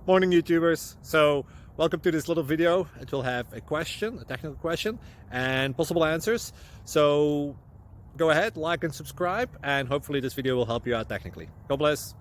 Morning YouTubers. So welcome to this little video. It will have a question, a technical question, and possible answers. So go ahead, like and subscribe, and hopefully this video will help you out technically. God bless.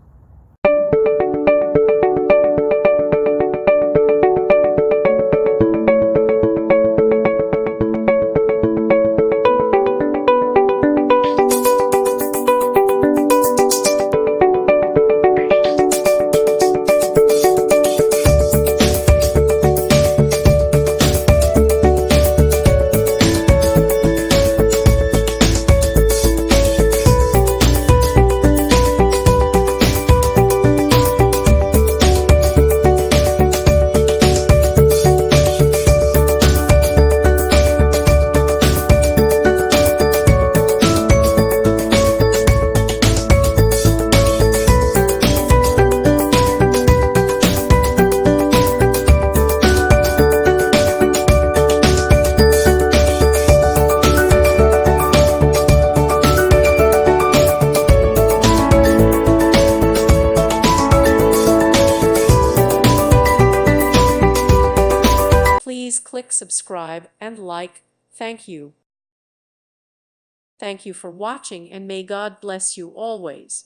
Please click subscribe and like. Thank you. Thank you for watching, and may God bless you always.